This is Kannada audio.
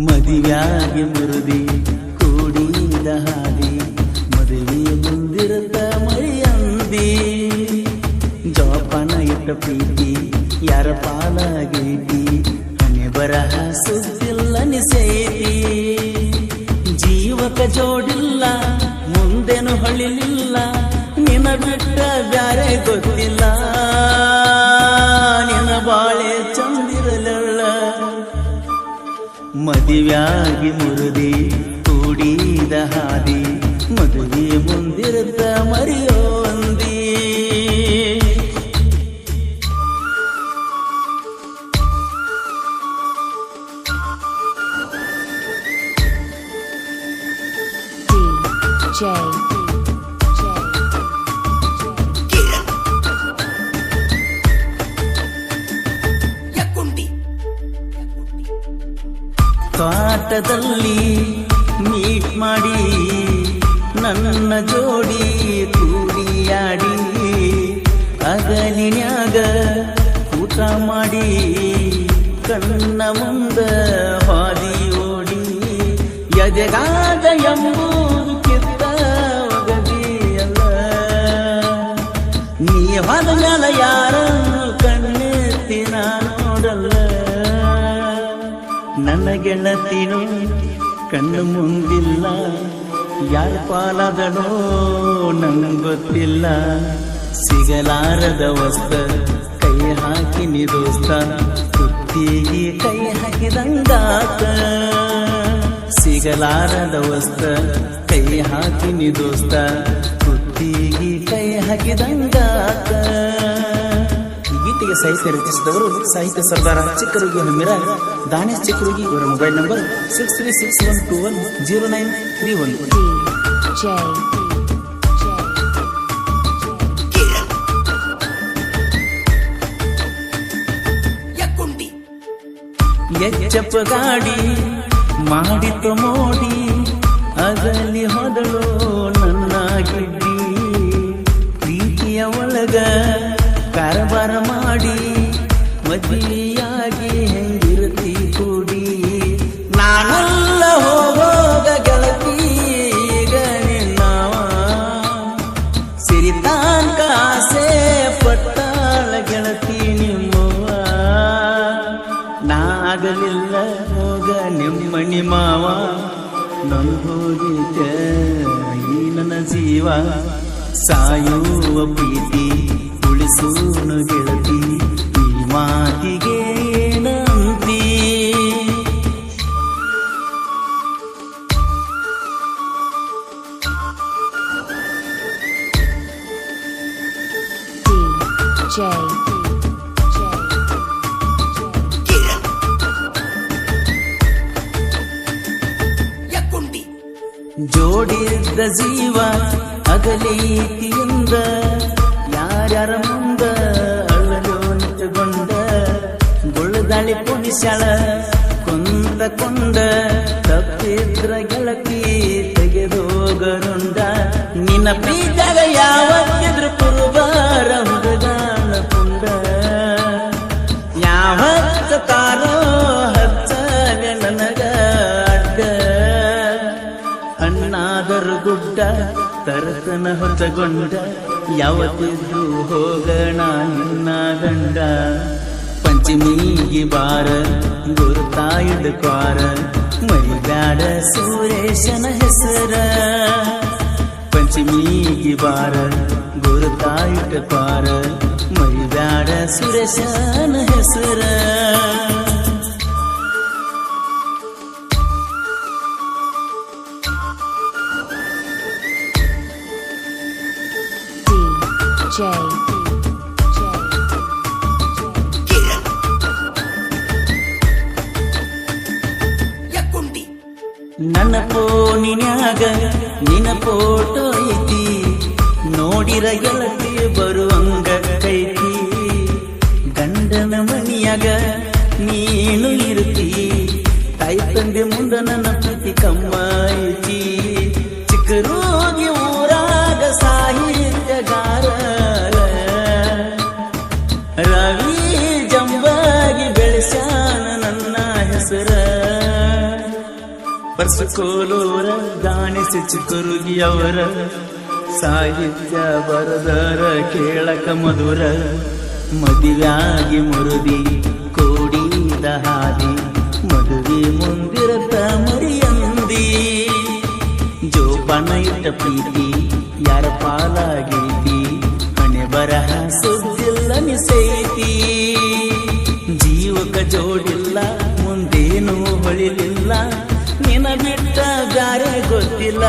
ಮದುವೆಯಾಗಿ ಮುರುದಿ ಕೂಡಿದ ಹಾದಿ ಮದುವೆ ಮುಂದಿರುತ್ತ ಮರಿಯಂದಿ ಜೋಪಾನ ಇಟ್ಟ ಪ್ರೀತಿ ಯಾರ ಪಾಲಾಗೈತಿ ಹಣೆ ಬರಹ ಸುದ್ದಿಲ್ಲ ನಿಸೈತಿ ಜೀವಕ ಜೋಡಿಲ್ಲ ಮುಂದೇನು ಹೊಳಿಲಿಲ್ಲ ನಿನ ಬಿಟ್ಟ ಬ್ಯಾರೆ ಗೊತ್ತಿಲ್ಲ ನಿನ ಬಾಳೆ ಚಂದಿರಲಲ್ಲ ಮದುವೆಯಾಗಿ ಮುರುದಿ ಕೂಡಿದ ಹಾದಿ ಮದುವೆ ಮುಂದಿರುತ್ತ ಮರಿಯೋಂದಿ ತೋಟದಲ್ಲಿ ಮೀಟ್ ಮಾಡಿ ನನ್ನ ಜೋಡಿ ಕೂಡಿಯಾಡಿ ಅಗಲಿನ್ಯಾಗ ಊಟ ಮಾಡಿ ಕಣ್ಣ ಮುಂದ ಹಾದಿ ಓಡಿ ಎದೆಗಾದ ಎಂಬುದು ಕಿತ್ತ ಒಗದಿಯಲ್ಲ ನೀ ಹೋದ ಮ್ಯಾಲ ಯಾರ ಕಣ್ಣೆತ್ತಿ ನಾ ನೋಡಲ್ಲ ನನ್ನ ಗೆಳತಿನು ಕಣ್ಣು ಮುಂದಿಲ್ಲ ಯಾರ ಪಾಲಾದನೋ ನಂಗೊತ್ತಿಲ್ಲ ಸಿಗಲಾರದ ವಸ್ತ ಕೈ ಹಾಕಿ ನಿದೋಸ್ತ ಕುತ್ತಿಗೆ ಕೈ ಹಾಕಿದಂಗಾತ ಸಿಗಲಾರದ ವಸ್ತ ಕೈ ಹಾಕಿ ನಿದೋಸ್ತ ಕುತ್ತಿಗೆ ಕೈ ಹಾಕಿದಂಗಾತ ಗೀತೆಗೆ ಸಾಹಿತ್ಯ ರಚಿಸಿದವರು ಸಾಹಿತ್ಯ ಸರ್ದಾರ ಚಿಕ್ಕರುಗಿ ಹಮ್ಮಿರ ದಾನೇಶ್ ಚಿಕ್ಕರುಗಿ ಇವರ ಮೊಬೈಲ್ ನಂಬರ್ 6361210931. ಎಚ್ಚಪ್ಪ ಗಾಡಿ ಮಾಡಿತು ಮೋಡಿ ಅಗಲಿ ಹೊದಳು ನನ್ನ ಗಿಡ್ಡಿ ಪ್ರೀತಿಯ ಒಳಗ ಕಾರಬಾರ ಮಾಡಿ ಮದುವೆಯಾಗಿ ಹೆಂಗಿರುತ್ತಿ ಕೂಡಿ ನಾನೆಲ್ಲ ಹೋಗೋಗ ಗೆಳತಿ ಈಗ ನಿನ್ನವ ಸಿರಿತಾಂಕ ಆಸೆ ಪಟ್ಟಾಳ ಗೆಳತಿ ನಿಮ್ಮವ್ವ ನಾಗಲಿಲ್ಲ ಹೋಗ ನಿಮ್ಮಣಿ ಮಾವ ನನ್ ಹೋಗಿದ್ದ ಈ ನನ್ನ ಜೀವ ಸಾಯುವ ಪ್ರೀತಿ ಉಳಿಸೂನು ಗೆಳತಿ ಈ ಮಾತಿಗೆ ನಂಬಿ ಜೋಡಿದ್ದ ಜೀವ ಅಗಲೀತಿಯಿಂದ ಯಾರ್ಯಾರ ಮುಂದ ಅಳಲು ನಿಂತುಕೊಂಡ ಗುಳದಾಳಿ ಪುಣಿಸಳ ಕೊಂದ ತಪ್ಪಿದ್ರ ಗೆಳತಿ ತೆಗೆದೋಗರುಂಡ ನಿನ್ನ ಪ್ರೀತಿಯಾಗ ಯಾವತ್ತಿದ್ರು ಕುರುಬಾರ ಹುಡುಗಾನ ಪುಂಡ ಯಾವತ್ತ ತಾರೋ ಹಚ್ಚಗ ನನಗ ಅಡ್ಡ ಅಣ್ಣಾದರು ಗುಡ್ಡ ತರತನ ಹೊತ್ತಗೊಂಡ ಯಾವತ್ತಿದ್ರು ಹೋಗಣ ನಿನ್ನ ಗಂಡ ಪಂಚಮಿಗೆ ಬಾರ ಗುರುತಾಯಿಡ ಕ್ವಾರ ಮರಿಬ್ಯಾಡ ಸುರೇಶನ ಹೆಸರ ಪಂಚಮಿಗೆ ಬಾರ ಗುರುತಾಯಿಡ ಕ್ವಾರ ಮರಿಬ್ಯಾಡ ಸುರೇಶನ ಹೆಸರ ನನ್ನ ಫೋನಿನ್ಯಾಗ ನಿನ್ನ ಫೋಟೋ ಐತಿ ನೋಡಿರ ಗೆಳತಿ ಬರುವಂಗ ಕೈತಿ ಗಂಡನ ಮನಿಯಾಗ ನೀನು ಇರುತ್ತಿ ತಾಯಿ ತಂದೆ ಮುಂದ ನನ್ನ ಪ್ರೀತಿ ಮಂದಿ ಕಮ್ಮೈತಿ ಚಿಕ್ಕರೋಗಿ ಊರಾಗ ಸಾಹಿತ್ಯಗಾರ ರವಿ ಜಂಬಾಗಿ ಬೆಳೆಸ್ಯಾನ ನನ್ನ ಹೆಸರ ಬರ್ಸಕೋಲೂರ ದಾಣಿಸಿ ಚಿಕ್ಕರುಗಿಯವರ ಸಾಹಿತ್ಯ ಬರದರ ಕೇಳಕ ಮಧುರ ಮದುವೆಯಾಗಿ ಮುರುದಿ ಕೋಡಿದ ಹಾದಿ ಮದುವೆ ಮುಂದಿರತ ಮರಿಯಂದಿ ಜೋಪಾನ ಇಟ್ಟ ಪ್ರೀತಿ ಯಾರ ಪಾಲಾಗೈತಿ ಹಣೆ ಬರಹ ಸುದ್ದಿಲ್ಲ ನಿಸೈತಿ ಜೀವಕ ಜೋಡಿಲ್ಲ ಮುಂದೇನು ಹೊಳಿಲಿಲ್ಲ ನಿನ ಬಿಟ್ಟ ಬ್ಯಾರೆ ಗೊತ್ತಿಲ್ಲ